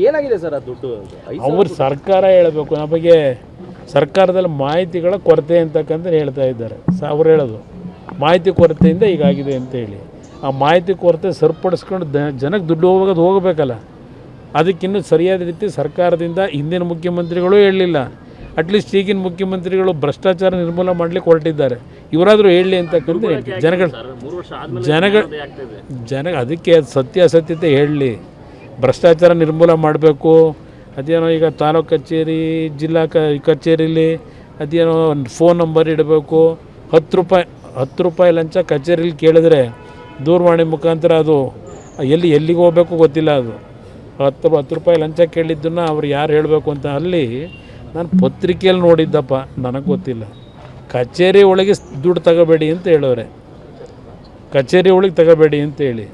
ಏನಾಗಿದೆ ಸರ್ ಆ ದುಡ್ಡು? ಅವ್ರು ಸರ್ಕಾರ ಹೇಳಬೇಕು. ನಮಗೆ ಸರ್ಕಾರದಲ್ಲಿ ಮಾಹಿತಿಗಳ ಕೊರತೆ ಅಂತಕ್ಕಂಥ ಹೇಳ್ತಾ ಇದ್ದಾರೆ. ಅವ್ರು ಹೇಳೋದು ಮಾಹಿತಿ ಕೊರತೆಯಿಂದ ಹೀಗಾಗಿದೆ ಅಂತೇಳಿ. ಆ ಮಾಹಿತಿ ಕೊರತೆ ಸರಿಪಡಿಸ್ಕೊಂಡು ಜನಕ್ಕೆ ದುಡ್ಡು ಹೋಗಬೇಕಲ್ಲ. ಅದಕ್ಕಿನ್ನೂ ಸರಿಯಾದ ರೀತಿ ಸರ್ಕಾರದಿಂದ ಹಿಂದಿನ ಮುಖ್ಯಮಂತ್ರಿಗಳು ಹೇಳಲಿಲ್ಲ. ಅಟ್ಲೀಸ್ಟ್ ಈಗಿನ ಮುಖ್ಯಮಂತ್ರಿಗಳು ಭ್ರಷ್ಟಾಚಾರ ನಿರ್ಮೂಲನೆ ಮಾಡಲಿಕ್ಕೆ ಹೊರಟಿದ್ದಾರೆ. ಇವರಾದರೂ ಹೇಳಲಿ ಅಂತಕ್ಕಂಥ ಹೇಳ್ತೀವಿ. ಜನಗಳು ಅದಕ್ಕೆ ಸತ್ಯಾಸತ್ಯತೆ ಹೇಳಲಿ. ಭ್ರಷ್ಟಾಚಾರ ನಿರ್ಮೂಲನೆ ಮಾಡಬೇಕು. ಅದೇನೋ ಈಗ ತಾಲೂಕು ಕಚೇರಿ, ಜಿಲ್ಲಾ ಕಚೇರಿಲಿ ಅದೇನೋ ಒಂದು ಫೋನ್ ನಂಬರ್ ಇಡಬೇಕು. 10 ರೂಪಾಯಿ ಲಂಚ ಕಚೇರಿಲಿ ಕೇಳಿದ್ರೆ ದೂರವಾಣಿ ಮುಖಾಂತರ ಅದು ಎಲ್ಲಿಗೆ ಹೋಗಬೇಕು ಗೊತ್ತಿಲ್ಲ. ಅದು 10 ರೂಪಾಯಿ ಲಂಚ ಕೇಳಿದ್ದನ್ನು ಅವ್ರು ಯಾರು ಹೇಳಬೇಕು ಅಂತ ಅಲ್ಲಿ ನಾನು ಪತ್ರಿಕೆಯಲ್ಲಿ ನೋಡಿದ್ದಪ್ಪ, ನನಗೆ ಗೊತ್ತಿಲ್ಲ. ಕಚೇರಿ ಒಳಗೆ ದುಡ್ಡು ತಗೋಬೇಡಿ ಅಂತ ಹೇಳೋರೆ. ಕಚೇರಿ ಒಳಗೆ ತಗೋಬೇಡಿ ಅಂತೇಳಿ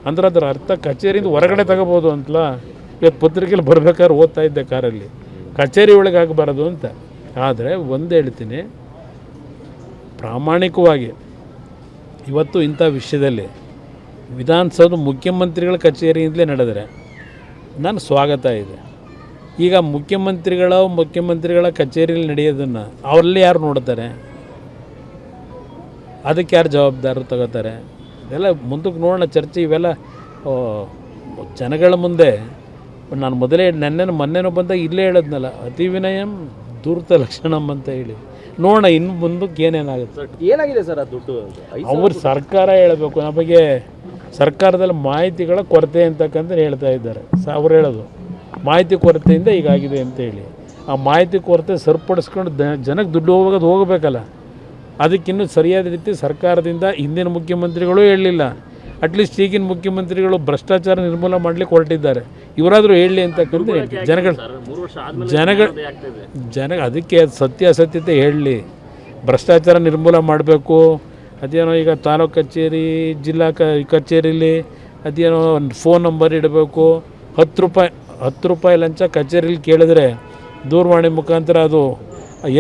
ಅಂದ್ರೆ ಅದರ ಅರ್ಥ ಕಚೇರಿಯಿಂದ ಹೊರಗಡೆ ತಗೋಬೋದು ಅಂತಲ್ಲ. ಇವತ್ತು ಪತ್ರಿಕೆಯಲ್ಲಿ ಬರ್ಬೇಕಾದ್ರೆ ಓದ್ತಾ ಇದ್ದೆ ಕಾರಲ್ಲಿ, ಕಚೇರಿ ಒಳಗೆ ಆಗಬಾರದು ಅಂತ. ಆದರೆ ಒಂದು ಹೇಳ್ತೀನಿ, ಪ್ರಾಮಾಣಿಕವಾಗಿ ಇವತ್ತು ಇಂಥ ವಿಷಯದಲ್ಲಿ ವಿಧಾನಸೌಧ ಮುಖ್ಯಮಂತ್ರಿಗಳ ಕಚೇರಿಯಿಂದಲೇ ನಡೆದರೆ ನಾನು ಸ್ವಾಗತ ಇದೆ. ಈಗ ಮುಖ್ಯಮಂತ್ರಿಗಳ ಕಚೇರಿಯಲ್ಲಿ ನಡೆಯೋದನ್ನು ಅವರಲ್ಲಿ ಯಾರು ನೋಡ್ತಾರೆ? ಅದಕ್ಕೆ ಯಾರು ಜವಾಬ್ದಾರರು ತಗೋತಾರೆ? ಇದೆಲ್ಲ ಮುಂದಕ್ಕೆ ನೋಡೋಣ ಚರ್ಚೆ. ಇವೆಲ್ಲ ಜನಗಳ ಮುಂದೆ ನಾನು ಮೊನ್ನೆನೋ ಬಂದಾಗ ಇಲ್ಲೇ ಹೇಳೋದ್ನಲ್ಲ, ಅತಿ ವಿನಯಂ ಧೂರ್ತ ಲಕ್ಷಣಂ ಅಂತ ಹೇಳಿ. ನೋಡೋಣ ಇನ್ನು ಮುಂದಕ್ಕೆ ಏನೇನಾಗುತ್ತೆ. ಏನಾಗಿದೆ ಸರ್ ಆ ದುಡ್ಡು? ಅವ್ರು ಸರ್ಕಾರ ಹೇಳಬೇಕು. ನಮಗೆ ಸರ್ಕಾರದಲ್ಲಿ ಮಾಹಿತಿಗಳ ಕೊರತೆ ಅಂತಕ್ಕಂಥ ಹೇಳ್ತಾ ಇದ್ದಾರೆ. ಅವ್ರು ಹೇಳೋದು ಮಾಹಿತಿ ಕೊರತೆಯಿಂದ ಹೀಗಾಗಿದೆ ಅಂತೇಳಿ. ಆ ಮಾಹಿತಿ ಕೊರತೆ ಸರಿಪಡಿಸ್ಕೊಂಡು ಜನಕ್ಕೆ ದುಡ್ಡು ಹೋಗಬೇಕಲ್ಲ. ಅದಕ್ಕಿನ್ನೂ ಸರಿಯಾದ ರೀತಿ ಸರ್ಕಾರದಿಂದ ಹಿಂದಿನ ಮುಖ್ಯಮಂತ್ರಿಗಳು ಹೇಳಲಿಲ್ಲ. ಅಟ್ಲೀಸ್ಟ್ ಈಗಿನ ಮುಖ್ಯಮಂತ್ರಿಗಳು ಭ್ರಷ್ಟಾಚಾರ ನಿರ್ಮೂಲನೆ ಮಾಡಲಿಕ್ಕೆ ಹೊರಟಿದ್ದಾರೆ. ಇವರಾದರೂ ಹೇಳಲಿ ಅಂತಕ್ಕಂಥ ಹೇಳ್ತೀವಿ. ಜನಗಳು ಅದಕ್ಕೆ ಸತ್ಯಾಸತ್ಯತೆ ಹೇಳಲಿ. ಭ್ರಷ್ಟಾಚಾರ ನಿರ್ಮೂಲನೆ ಮಾಡಬೇಕು. ಅದೇನೋ ಈಗ ತಾಲೂಕು ಕಚೇರಿ, ಜಿಲ್ಲಾ ಕಚೇರಿಲಿ ಅದೇನೋ ಒಂದು ಫೋನ್ ನಂಬರ್ ಇಡಬೇಕು. 10 ರೂಪಾಯಿ ಲಂಚ ಕಚೇರಿಲಿ ಕೇಳಿದ್ರೆ ದೂರವಾಣಿ ಮುಖಾಂತರ ಅದು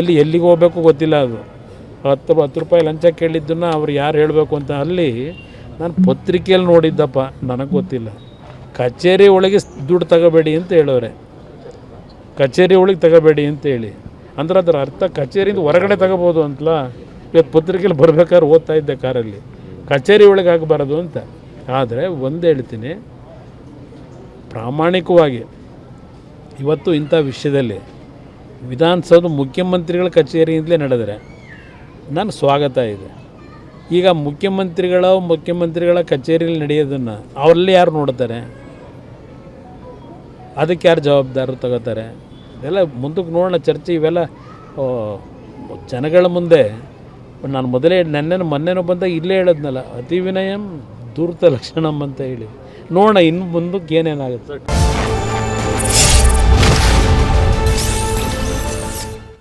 ಎಲ್ಲಿಗೆ ಹೋಗಬೇಕು ಗೊತ್ತಿಲ್ಲ. ಅದು 10 ರೂಪಾಯಿ ಲಂಚ ಕೇಳಿದ್ದನ್ನು ಅವ್ರು ಯಾರು ಹೇಳಬೇಕು ಅಂತ ಅಲ್ಲಿ ನಾನು ಪತ್ರಿಕೆಯಲ್ಲಿ ನೋಡಿದ್ದಪ್ಪ, ನನಗೆ ಗೊತ್ತಿಲ್ಲ. ಕಚೇರಿ ಒಳಗೆ ದುಡ್ಡು ತಗೋಬೇಡಿ ಅಂತ ಹೇಳೋರೆ. ಕಚೇರಿ ಒಳಗೆ ತಗೋಬೇಡಿ ಅಂತೇಳಿ ಅಂದ್ರೆ ಅದರ ಅರ್ಥ ಕಚೇರಿಯಿಂದ ಹೊರಗಡೆ ತಗೋಬೋದು ಅಂತಲ್ಲ. ಇವತ್ತು ಪತ್ರಿಕೆಯಲ್ಲಿ ಬರ್ಬೇಕಾದ್ರೆ ಓದ್ತಾ ಇದ್ದೆ ಕಾರಲ್ಲಿ, ಕಚೇರಿ ಒಳಗೆ ಆಗಬಾರದು ಅಂತ. ಆದರೆ ಒಂದು ಹೇಳ್ತೀನಿ, ಪ್ರಾಮಾಣಿಕವಾಗಿ ಇವತ್ತು ಇಂಥ ವಿಷಯದಲ್ಲಿ ವಿಧಾನಸೌಧ ಮುಖ್ಯಮಂತ್ರಿಗಳ ಕಚೇರಿಯಿಂದಲೇ ನಡೆದರೆ ನಾನು ಸ್ವಾಗತ ಇದೆ. ಈಗ ಮುಖ್ಯಮಂತ್ರಿಗಳ ಕಚೇರಿಯಲ್ಲಿ ನಡೆಯೋದನ್ನು ಅವರಲ್ಲಿ ಯಾರು ನೋಡ್ತಾರೆ? ಅದಕ್ಕೆ ಯಾರು ಜವಾಬ್ದಾರರು ತಗೋತಾರೆ? ಇದೆಲ್ಲ ಮುಂದಕ್ಕೆ ನೋಡೋಣ ಚರ್ಚೆ. ಇವೆಲ್ಲ ಜನಗಳ ಮುಂದೆ ನಾನು ಮೊನ್ನೆನೋ ಬಂದಾಗ ಇಲ್ಲೇ ಹೇಳೋದ್ನಲ್ಲ, ಅತಿ ವಿನಯಂ ಧೂರ್ತ ಲಕ್ಷಣಂ ಅಂತ ಹೇಳಿ. ನೋಡೋಣ ಇನ್ನು ಮುಂದಕ್ಕೆ ಏನೇನಾಗುತ್ತೆ.